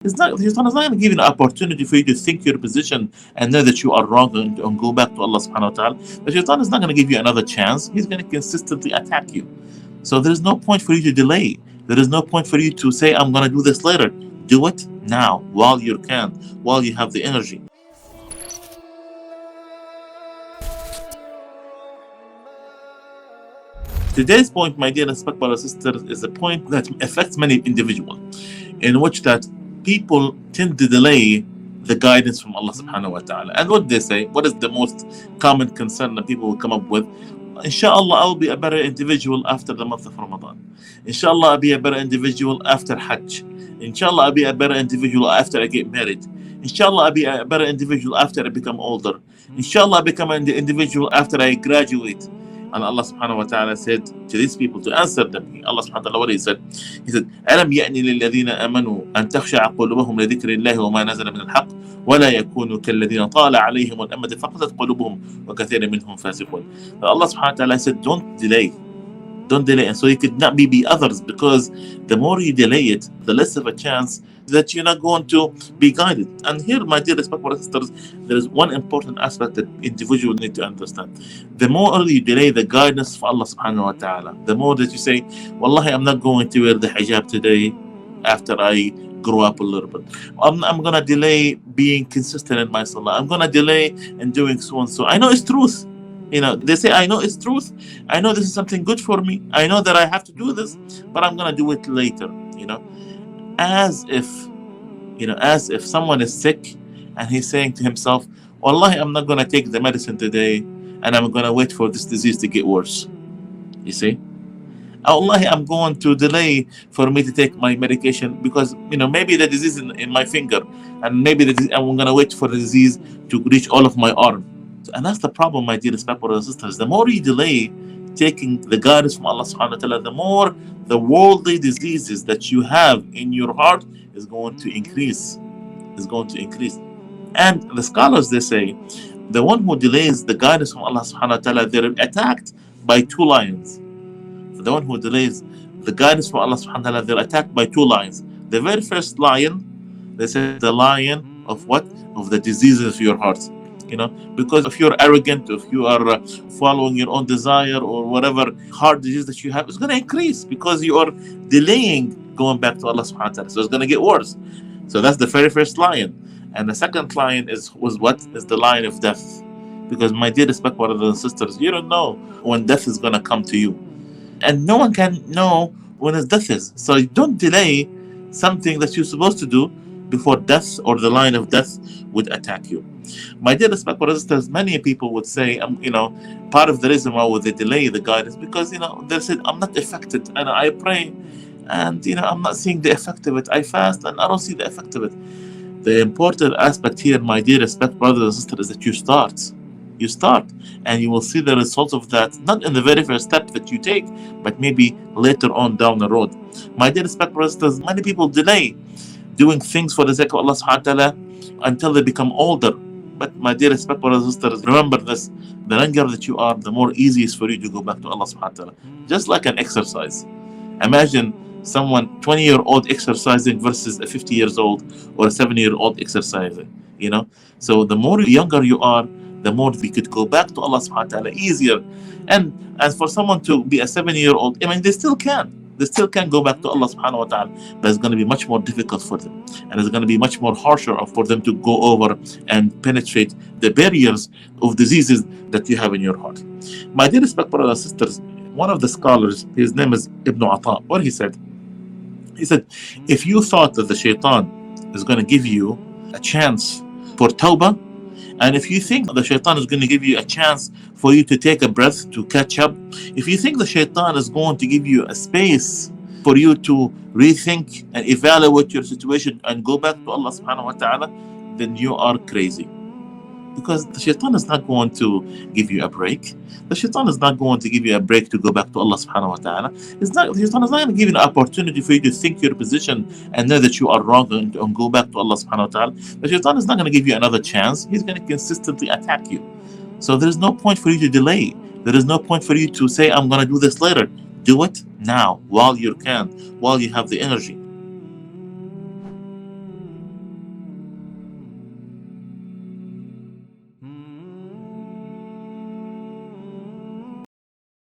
Shaitan is not going to give you an opportunity for you to think your position and know that you are wrong and go back to Allah subhanahu wa ta'ala. The shaitan is not going to give you another chance. He's going to consistently attack you. So there is no point for you to delay. There is no point for you to say, I'm going to do this later. Do it now while you can, while you have the energy. Today's point, my dear respectable sisters, is a point that affects many individuals, in which that people tend to delay the guidance from Allah subhanahu wa ta'ala. And what they say, what is the most common concern that people will come up with? Inshallah, I'll be a better individual after the month of Ramadan. Inshallah, I'll be a better individual after Hajj. Inshallah, I'll be a better individual after I get married. Inshallah, I'll be a better individual after I become older. Inshallah, I'll become an individual after I graduate. And Allah subhanahu wa ta'ala said to these people to answer them. Allah subhanahu wa ta'ala, what He said? He said, أَلَمْ يَأْنِ لِلَّذِينَ آمَنُوا أَن تَخْشَعَ قُلُوبُهُمْ لِذِكْرِ اللَّهِ وَمَا نَزَلَ مِنَ الْحَقِّ وَلَا يَكُونُوا كَالَّذِينَ طَالَ عَلَيْهِمُ الْأَمَدُ فَقَسَتْ قُلُوبُهُم وَكَثِيرٌ مِنْهُمْ فَاسِقُونَ. Allah subhanahu wa ta'ala said, don't delay. Don't delay. And so you could not be others, because the more you delay it, the less of a chance that you're not going to be guided. And here, my dear respectful sisters, there is one important aspect that individuals need to understand. The more you delay the guidance of Allah subhanahu wa ta'ala, the more that you say, Wallahi, I'm not going to wear the hijab today after I grow up a little bit. I'm going to delay being consistent in my salah. I'm going to delay in doing so and so. I know it's truth. They say, I know it's truth. I know this is something good for me. I know that I have to do this, but I'm going to do it later, as if someone is sick and he's saying to himself, Wallahi, I'm not going to take the medicine today, and I'm going to wait for this disease to get worse. You see? Wallahi, I'm going to delay for me to take my medication because, maybe the disease is in my finger, and maybe I'm going to wait for the disease to reach all of my arm. And that's the problem, my dear respectful brothers and sisters. The more you delay taking the guidance from Allah subhanahu wa ta'ala, the more the worldly diseases that you have in your heart is going to increase. And the scholars, they say, the one who delays the guidance from Allah subhanahu wa ta'ala, they're attacked by two lions. The one who delays the guidance from Allah subhanahu wa ta'ala, they're attacked by two lions. The very first lion, they say, the lion of what? Of the diseases of your heart. Because if you're arrogant, if you are following your own desire or whatever heart disease that you have, it's going to increase because you are delaying going back to Allah subhanahu wa ta'ala. So it's going to get worse. So that's the very first lion. And the second lion is the lion of death. Because, my dear respectful brothers and sisters, you don't know when death is going to come to you. And no one can know when his death is. So you don't delay something that you're supposed to do before death or the line of death would attack you. My dear respectful sisters, many people would say, part of the reason why would they delay the guidance because, they said, I'm not affected and I pray and, I'm not seeing the effect of it. I fast and I don't see the effect of it. The important aspect here, my dear respectful brothers and sisters, is that you start. You start and you will see the results of that, not in the very first step that you take, but maybe later on down the road. My dear respectful brothers and sisters, many people delay doing things for the sake of Allah subhanahu wa ta'ala until they become older. But my dear respectful brothers and sisters, remember this, the younger that you are, the more easy it is for you to go back to Allah subhanahu wa ta'ala. Just like an exercise. Imagine someone 20-year-old exercising versus a 50 years old or a 70-year-old exercising, So the more younger you are, the more we could go back to Allah subhanahu wa ta'ala easier. And as for someone to be a 70-year-old, they still can. They still can go back to Allah subhanahu wa ta'ala, but it's going to be much more difficult for them. And it's going to be much more harsher for them to go over and penetrate the barriers of diseases that you have in your heart. My dear respectful brothers and sisters, one of the scholars, his name is Ibn Ata, what he said, if you thought that the shaitan is going to give you a chance for tawbah, and if you think the shaitan is going to give you a chance for you to take a breath, to catch up, if you think the shaitan is going to give you a space for you to rethink and evaluate your situation and go back to Allah subhanahu wa ta'ala, then you are crazy. Because the shaitan is not going to give you a break. The shaitan is not going to give you a break to go back to Allah subhanahu wa ta'ala. The shaitan is not going to give you an opportunity for you to think your position and know that you are wrong and go back to Allah subhanahu wa ta'ala. The shaitan is not going to give you another chance. He's going to consistently attack you. So there is no point for you to delay. There is no point for you to say, I'm going to do this later. Do it now while you can, while you have the energy.